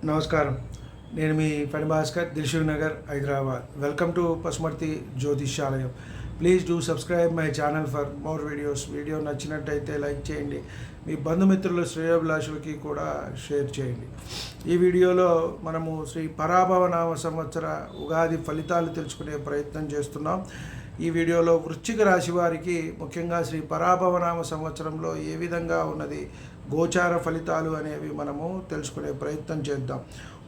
నమస్కారం. నేను మీ Phani Bhaskar, Dilsukh Nagar, Hyderabad. Welcome to Pasumarthi Jyotishyalayam. Please do subscribe my channel for more videos. Video నచ్చినట్టయితే లైక్ చేయండి. మీ బంధుమిత్రుల శ్రేయోభిలాషులకి కూడా షేర్ చేయండి. ఈ వీడియోలో మనము శ్రీ పరాభవనామ సంవత్సర ఉగాది ఫలితాలు తెలుసుకునే ప్రయత్నం చేస్తున్నాం. ఈ వీడియోలో వృశ్చిక రాశి వారికి ముఖ్యంగా శ్రీ పరాభవనామ సంవత్సరంలో ఏ విధంగా ఉన్నది, గోచార ఫలితాలు అనేవి మనము తెలుసుకునే ప్రయత్నం చేద్దాం.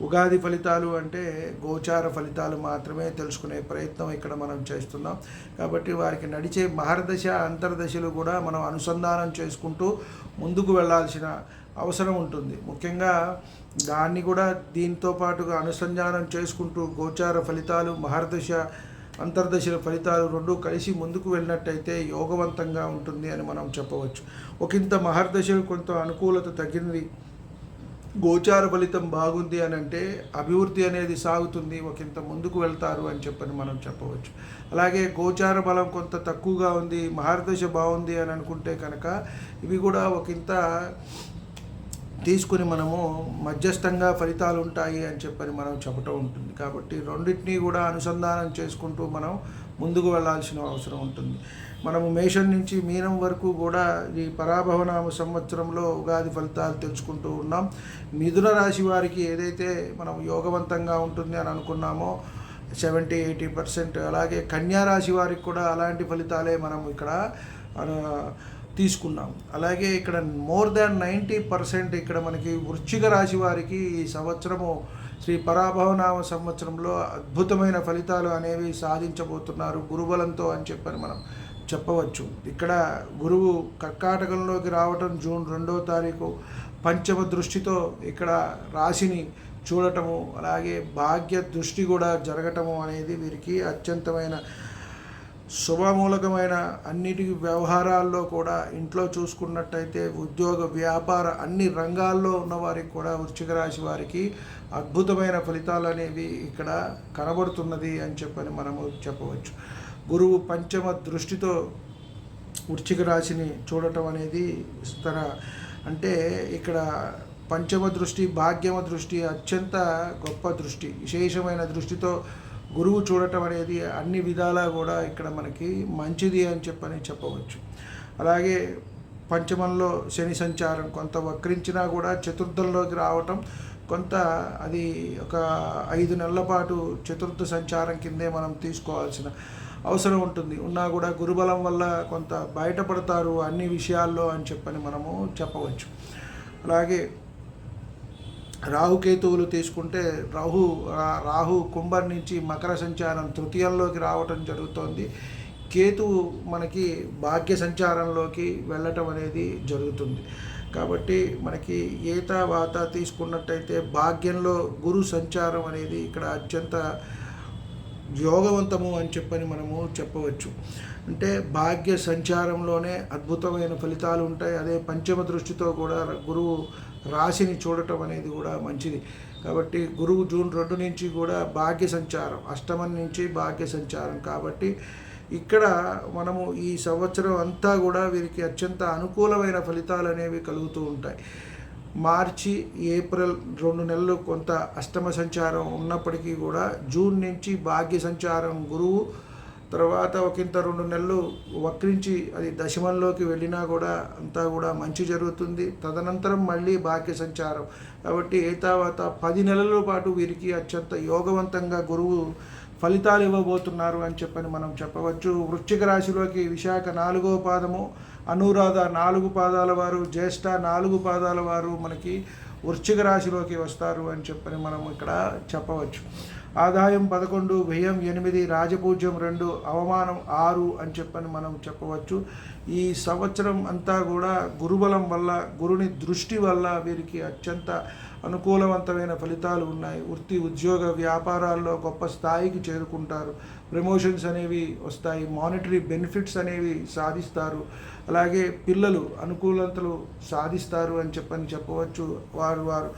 ఉగాది ఫలితాలు అంటే గోచార ఫలితాలు మాత్రమే తెలుసుకునే ప్రయత్నం ఇక్కడ మనం చేస్తున్నాం. కాబట్టి వారికి నడిచే మహర్దశ అంతర్దశలు కూడా మనం అనుసంధానం చేసుకుంటూ ముందుకు వెళ్ళాల్సిన అవసరం ఉంటుంది. ముఖ్యంగా దాన్ని కూడా దీంతో పాటుగా అనుసంధానం చేసుకుంటూ గోచార ఫలితాలు, మహర్దశ అంతర్దశల ఫలితాలు రెండు కలిసి ముందుకు వెళ్ళినట్టయితే యోగవంతంగా ఉంటుంది అని మనం చెప్పవచ్చు. ఒకంత మహర్దశలు కొంత అనుకూలత తగ్గింది, గోచార ఫలితం బాగుంది అని అంటే అభివృద్ధి అనేది సాగుతుంది, ఒకంత ముందుకు వెళ్తారు అని చెప్పని మనం చెప్పవచ్చు. అలాగే గోచార బలం కొంత తక్కువగా ఉంది, మహర్దశ బాగుంది అని అనుకుంటే కనుక ఇవి కూడా ఒకంత తీసుకుని మనము మధ్యస్థంగా ఫలితాలు ఉంటాయి అని చెప్పని మనం చెప్పటం ఉంటుంది. కాబట్టి రెండింటినీ కూడా అనుసంధానం చేసుకుంటూ మనం ముందుకు వెళ్ళాల్సిన అవసరం ఉంటుంది. మనము మేషం నుంచి మీనం వరకు కూడా ఈ పరాభవనామ సంవత్సరంలో ఉగాది ఫలితాలు తెలుసుకుంటూ ఉన్నాం. మిథున రాశి వారికి ఏదైతే మనం యోగవంతంగా ఉంటుంది అని అనుకున్నామో 70-80%, అలాగే కన్యా రాశి వారికి కూడా అలాంటి ఫలితాలే మనం ఇక్కడ తీసుకున్నాం. అలాగే ఇక్కడ మోర్ దాన్ 90% ఇక్కడ మనకి వృశ్చిక రాశి వారికి ఈ సంవత్సరము శ్రీ పరాభవనామ సంవత్సరంలో అద్భుతమైన ఫలితాలు అనేవి సాధించబోతున్నారు గురుబలంతో అని చెప్పని మనం చెప్పవచ్చు. ఇక్కడ గురువు కర్కాటకంలోకి రావటం జూన్ 2వ తారీఖు, పంచమ దృష్టితో ఇక్కడ రాశిని చూడటము, అలాగే భాగ్య దృష్టి కూడా జరగటము అనేది వీరికి అత్యంతమైన శుభమూలకమైన అన్నిటి వ్యవహారాల్లో కూడా ఇంట్లో చూసుకున్నట్టయితే ఉద్యోగ, వ్యాపార అన్ని రంగాల్లో ఉన్న వారికి కూడా వృశ్చిక రాశి వారికి అద్భుతమైన ఫలితాలు అనేవి ఇక్కడ కనబడుతున్నది అని చెప్పని మనము చెప్పవచ్చు. గురువు పంచమ దృష్టితో వృశ్చిక రాశిని చూడటం అనేది అంటే ఇక్కడ పంచమ దృష్టి, భాగ్యమ దృష్టి అత్యంత గొప్ప దృష్టి, విశేషమైన దృష్టితో గురువు చూడటం అనేది అన్ని విధాలా కూడా ఇక్కడ మనకి మంచిది అని చెప్పవచ్చు. అలాగే పంచమంలో శని సంచారం కొంత వక్రించినా కూడా చతుర్థంలోకి రావటం, కొంత అది ఒక 5 నెలల పాటు చతుర్థ సంచారం కిందే మనం తీసుకోవాల్సిన అవసరం ఉంటుంది. ఉన్నా కూడా గురుబలం వల్ల కొంత బయటపడతారు అన్ని విషయాల్లో అని చెప్పని మనము చెప్పవచ్చు. అలాగే రాహుకేతువులు తీసుకుంటే రాహు కుంభం నుంచి మకర సంచారం తృతీయంలోకి రావటం జరుగుతోంది. కేతువు మనకి భాగ్య సంచారంలోకి వెళ్ళటం అనేది జరుగుతుంది. కాబట్టి మనకి ఏత వాత తీసుకున్నట్టయితే భాగ్యంలో గురు సంచారం అనేది ఇక్కడ అత్యంత యోగవంతము అని చెప్పని మనము చెప్పవచ్చు. అంటే భాగ్య సంచారంలోనే అద్భుతమైన ఫలితాలు ఉంటాయి. అదే పంచమ దృష్టితో కూడా గురువు రాశిని చూడటం అనేది కూడా మంచిది. కాబట్టి గురువు జూన్ 2 నుంచి కూడా భాగ్య సంచారం, అష్టమం నుంచి భాగ్య సంచారం. కాబట్టి ఇక్కడ మనము ఈ సంవత్సరం అంతా కూడా వీరికి అత్యంత అనుకూలమైన ఫలితాలు అనేవి కలుగుతూ ఉంటాయి. మార్చి, ఏప్రిల్ 2 నెలలు కొంత అష్టమ సంచారం ఉన్నప్పటికీ కూడా జూన్ నుంచి భాగ్య సంచారం గురువు, తర్వాత ఒకంత 2 నెలలు వక్రించి అది దశమంలోకి వెళ్ళినా కూడా అంతా కూడా మంచి జరుగుతుంది. తదనంతరం మళ్ళీ భాగ్య సంచారం. కాబట్టి ఏతావాత 10 నెలల పాటు వీరికి అత్యంత యోగవంతంగా గురువు ఫలితాలు ఇవ్వబోతున్నారు అని చెప్పని మనం చెప్పవచ్చు. వృశ్చిక రాశిలోకి విశాఖ 4వ పాదము, అనురాధ 4 పాదాల వారు, జ్యేష్ఠ 4 పాదాల వారు మనకి వృశ్చిక రాశిలోకి వస్తారు అని చెప్పని మనం ఇక్కడ చెప్పవచ్చు. ఆదాయం 11, వ్యయం 8, రాజపూజ్యం 2, అవమానం 6 అని చెప్పని మనం చెప్పవచ్చు. ఈ సంవత్సరం అంతా కూడా గురుబలం వల్ల, గురుని దృష్టి వల్ల వీరికి అత్యంత అనుకూలవంతమైన ఫలితాలు ఉన్నాయి. వృత్తి, ఉద్యోగ, వ్యాపారాల్లో గొప్ప స్థాయికి చేరుకుంటారు. ప్రమోషన్స్ అనేవి వస్తాయి, మానిటరీ బెనిఫిట్స్ అనేవి సాధిస్తారు. అలాగే పిల్లలు అనుకూలతలు సాధిస్తారు అని చెప్పవచ్చు. వారు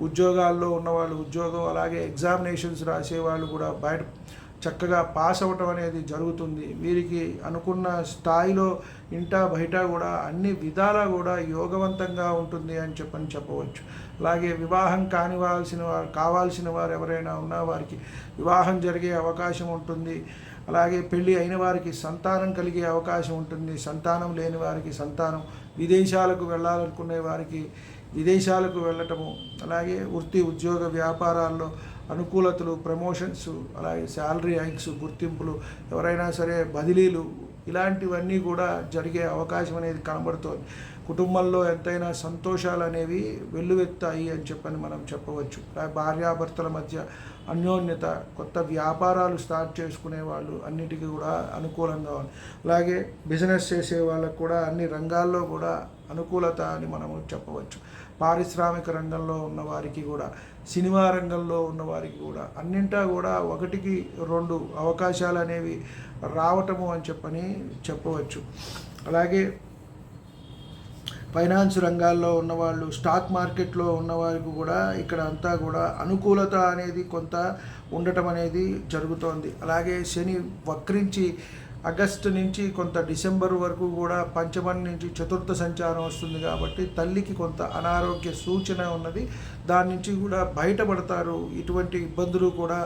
ఉద్యోగాల్లో ఉన్నవాళ్ళు ఉద్యోగం, అలాగే ఎగ్జామినేషన్స్ రాసేవాళ్ళు కూడా చక్కగా పాస్ అవ్వటం అనేది జరుగుతుంది. వీరికి అనుకున్న స్థాయిలో ఇంటా బయట కూడా అన్ని విధాలా కూడా యోగవంతంగా ఉంటుంది అని చెప్పవచ్చు. అలాగే వివాహం కావాల్సిన వారు ఎవరైనా ఉన్నా వారికి వివాహం జరిగే అవకాశం ఉంటుంది. అలాగే పెళ్ళి అయిన వారికి సంతానం కలిగే అవకాశం ఉంటుంది. సంతానం లేని వారికి సంతానం, విదేశాలకు వెళ్ళాలనుకునే వారికి విదేశాలకు వెళ్ళటము, అలాగే వృత్తి ఉద్యోగ వ్యాపారాల్లో అనుకూలతలు, ప్రమోషన్స్, అలాగే శాలరీ హైక్స్, గుర్తింపులు, ఎవరైనా సరే బదిలీలు, ఇలాంటివన్నీ కూడా జరిగే అవకాశం అనేది కనబడుతోంది. కుటుంబంలో ఎంతైనా సంతోషాలు అనేవి వెల్లువెత్తాయి అని మనం చెప్పవచ్చు. భార్యాభర్తల మధ్య అన్యోన్యత, కొత్త వ్యాపారాలు స్టార్ట్ చేసుకునే వాళ్ళు అన్నిటికీ కూడా అనుకూలంగా ఉంది. అలాగే బిజినెస్ చేసే వాళ్ళకు కూడా అన్ని రంగాల్లో కూడా అనుకూలత అని మనము చెప్పవచ్చు. పారిశ్రామిక రంగంలో ఉన్న వారికి కూడా, సినిమా రంగంలో ఉన్న వారికి కూడా అన్నింటా కూడా 1కి 2 అవకాశాలు అనేవి రావటము అని చెప్పవచ్చు. అలాగే ఫైనాన్స్ రంగాల్లో ఉన్నవాళ్ళు, స్టాక్ మార్కెట్లో ఉన్నవారికి కూడా ఇక్కడ అంతా కూడా అనుకూలత అనేది కొంత ఉండటం అనేది జరుగుతోంది. అలాగే శని వక్రించి ఆగస్టు నుంచి కొంత డిసెంబర్ వరకు కూడా పంచమం నుంచి చతుర్థ సంచారం వస్తుంది కాబట్టి తల్లికి కొంత అనారోగ్య సూచన ఉన్నది. దాని నుంచి కూడా బయటపడతారు. ఇటువంటి ఇబ్బందులు కూడా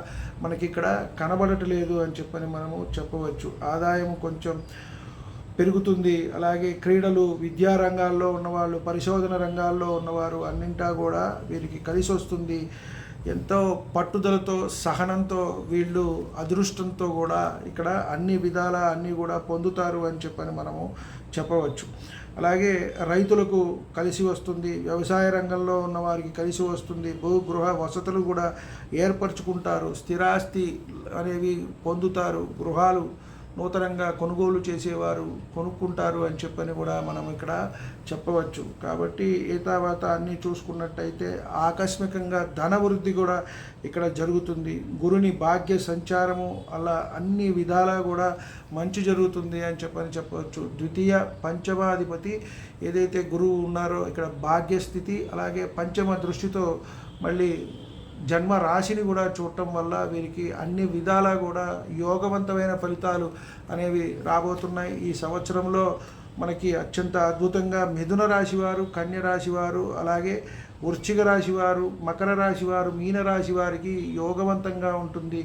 మనకి ఇక్కడ కనబడట్లేదు అని మనము చెప్పవచ్చు. ఆదాయం కొంచెం పెరుగుతుంది. అలాగే క్రీడలు, విద్యా రంగాల్లో ఉన్నవాళ్ళు, పరిశోధన రంగాల్లో ఉన్నవారు అన్నింటా కూడా వీరికి కలిసి వస్తుంది. ఎంతో పట్టుదలతో, సహనంతో, వీళ్ళు అదృష్టంతో కూడా ఇక్కడ అన్ని విధాల అన్నీ కూడా పొందుతారు అని మనము చెప్పవచ్చు. అలాగే రైతులకు కలిసి వస్తుంది. వ్యవసాయ రంగంలో ఉన్న వారికి కలిసి వస్తుంది. గృహ వసతులు కూడా ఏర్పరచుకుంటారు. స్థిరాస్తి అనేవి పొందుతారు. గృహాలు నూతనంగా కొనుగోలు చేసేవారు కొనుక్కుంటారు అని కూడా మనం ఇక్కడ చెప్పవచ్చు. కాబట్టి ఏ తర్వాత అన్నీ చూసుకున్నట్టయితే ఆకస్మికంగా ధన వృద్ధి కూడా ఇక్కడ జరుగుతుంది. గురుని భాగ్య సంచారము అలా అన్ని విధాలా కూడా మంచి జరుగుతుంది అని చెప్పవచ్చు. ద్వితీయ పంచమాధిపతి ఏదైతే గురువు ఉన్నారో ఇక్కడ భాగ్యస్థితి, అలాగే పంచమ దృష్టితో మళ్ళీ జన్మ రాశిని కూడా చూడటం వల్ల వీరికి అన్ని విధాలా కూడా యోగవంతమైన ఫలితాలు అనేవి రాబోతున్నాయి. ఈ సంవత్సరంలో మనకి అత్యంత అద్భుతంగా మిథున రాశి వారు, కన్య రాశి వారు, అలాగే వృశ్చిక రాశి వారు, మకర రాశి వారు, మీన రాశి వారికి యోగవంతంగా ఉంటుంది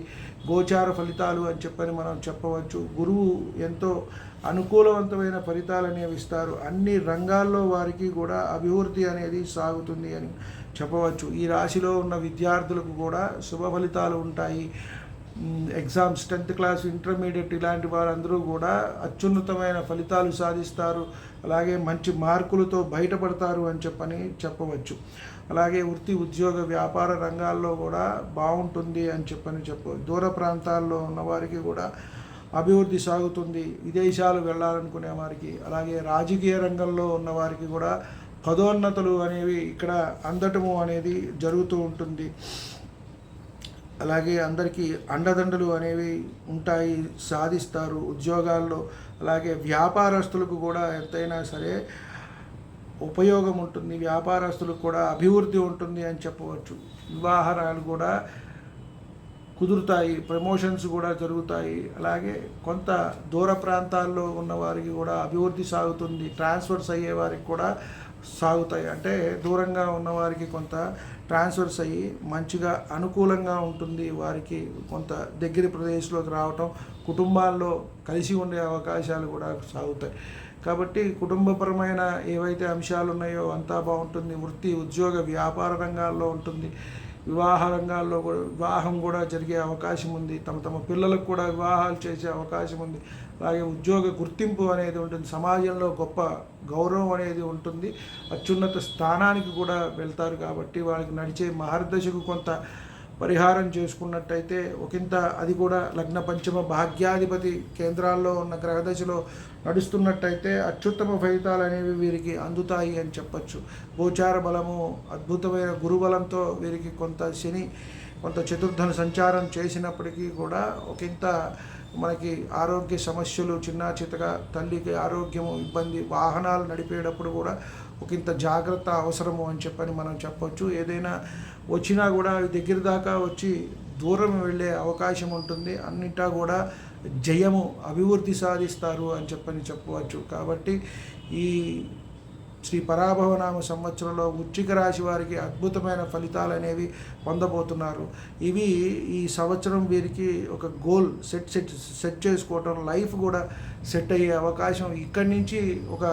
గోచార ఫలితాలు అని మనం చెప్పవచ్చు. గురువు ఎంతో అనుకూలవంతమైన ఫలితాలు అనేవి ఇస్తారు. అన్ని రంగాల్లో వారికి కూడా అభివృద్ధి అనేది సాగుతుంది అని చెప్పవచ్చు. ఈ రాశిలో ఉన్న విద్యార్థులకు కూడా శుభ ఫలితాలు ఉంటాయి. ఎగ్జామ్స్ 10th క్లాస్, ఇంటర్మీడియట్ ఇలాంటి వారందరూ కూడా అత్యున్నతమైన ఫలితాలు సాధిస్తారు. అలాగే మంచి మార్కులతో బయటపడతారు అని చెప్పవచ్చు. అలాగే వృత్తి ఉద్యోగ వ్యాపార రంగాల్లో కూడా బాగుంటుంది అని చెప్పవచ్చు. దూర ప్రాంతాల్లో ఉన్న వారికి కూడా అభివృద్ధి సాగుతుంది. విదేశాలు వెళ్ళాలనుకునే వారికి, అలాగే రాజకీయ రంగంలో ఉన్న వారికి కూడా పదోన్నతులు అనేవి ఇక్కడ అందటము అనేది జరుగుతూ ఉంటుంది. అలాగే అందరికీ అండదండలు అనేవి ఉంటాయి, సాధిస్తారు ఉద్యోగాల్లో. అలాగే వ్యాపారస్తులకు కూడా ఎంతైనా సరే ఉపయోగం ఉంటుంది. వ్యాపారస్తులకు కూడా అభివృద్ధి ఉంటుంది అని చెప్పవచ్చు. వివాహాలు కూడా కుదురుతాయి, ప్రమోషన్స్ కూడా జరుగుతాయి. అలాగే కొంత దూర ప్రాంతాల్లో ఉన్న వారికి కూడా అభివృద్ధి సాగుతుంది. ట్రాన్స్ఫర్స్ అయ్యే వారికి కూడా సాగుతాయి. అంటే దూరంగా ఉన్నవారికి కొంత ట్రాన్స్ఫర్స్ అయ్యి మంచిగా అనుకూలంగా ఉంటుంది. వారికి కొంత దగ్గర ప్రదేశంలోకి రావటం, కుటుంబాల్లో కలిసి ఉండే అవకాశాలు కూడా సాగుతాయి. కాబట్టి కుటుంబపరమైన ఏవైతే అంశాలు ఉన్నాయో అంతా బాగుంటుంది. వృత్తి ఉద్యోగ వ్యాపార రంగాల్లో ఉంటుంది. వివాహ రంగాల్లో కూడా వివాహం కూడా జరిగే అవకాశం ఉంది. తమ పిల్లలకు కూడా వివాహాలు చేసే అవకాశం ఉంది. అలాగే ఉద్యోగ గుర్తింపు అనేది ఉంటుంది. సమాజంలో గొప్ప గౌరవం అనేది ఉంటుంది. అత్యున్నత స్థానానికి కూడా వెళ్తారు. కాబట్టి వాళ్ళకి నడిచే మహర్దశకు కొంత పరిహారం చేసుకున్నట్టయితే ఒకంత అది కూడా లగ్న పంచమ భాగ్యాధిపతి కేంద్రాల్లో ఉన్న గ్రహదశలో నడుస్తున్నట్టయితే అత్యుత్తమ ఫలితాలు అనేవి వీరికి అందుతాయి అని చెప్పచ్చు. గోచార బలము, అద్భుతమైన గురుబలంతో వీరికి కొంత శని కొంత చతుర్థన సంచారం చేసినప్పటికీ కూడా ఒకంత మనకి ఆరోగ్య సమస్యలు చిన్న చితగా, తల్లికి ఆరోగ్యము ఇబ్బంది, వాహనాలు నడిపేటప్పుడు కూడా ఒకంత జాగ్రత్త అవసరము అని మనం చెప్పొచ్చు. ఏదైనా వచ్చినా కూడా దగ్గర దాకా వచ్చి దూరం వెళ్ళే అవకాశం ఉంటుంది. అన్నిటా కూడా జయము, అభివృద్ధి సాధిస్తారు అని చెప్పవచ్చు. కాబట్టి ఈ శ్రీ పరాభవనామ సంవత్సరంలో వృశ్చిక రాశి వారికి అద్భుతమైన ఫలితాలు అనేవి పొందబోతున్నారు. ఇవి ఈ సంవత్సరం వీరికి ఒక గోల్ సెట్ చేసుకోవటం, లైఫ్ కూడా సెట్ అయ్యే అవకాశం, ఇక్కడి నుంచి ఒక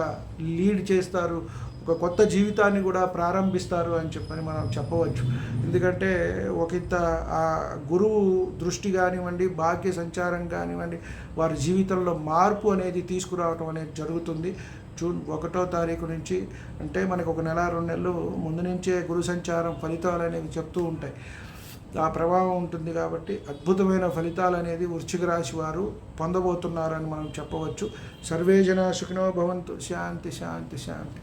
లీడ్ చేస్తారు, ఒక కొత్త జీవితాన్ని కూడా ప్రారంభిస్తారు అని మనం చెప్పవచ్చు. ఎందుకంటే ఒకంత ఆ గురువు దృష్టి కానివ్వండి, భాగ్య సంచారం కానివ్వండి, వారి జీవితంలో మార్పు అనేది తీసుకురావటం అనేది జరుగుతుంది. జూన్ 1వ తారీఖు నుంచి, అంటే మనకు ఒక నెల 2 నెలలు ముందు నుంచే గురు సంచారం ఫలితాలు అనేవి చెప్తూ ఉంటాయి. ఆ ప్రభావం ఉంటుంది. కాబట్టి అద్భుతమైన ఫలితాలు అనేది వృశ్చిక రాశి వారు పొందబోతున్నారని మనం చెప్పవచ్చు. సర్వే జనా సుఖినో భవంతు. శాంతి శాంతి శాంతి.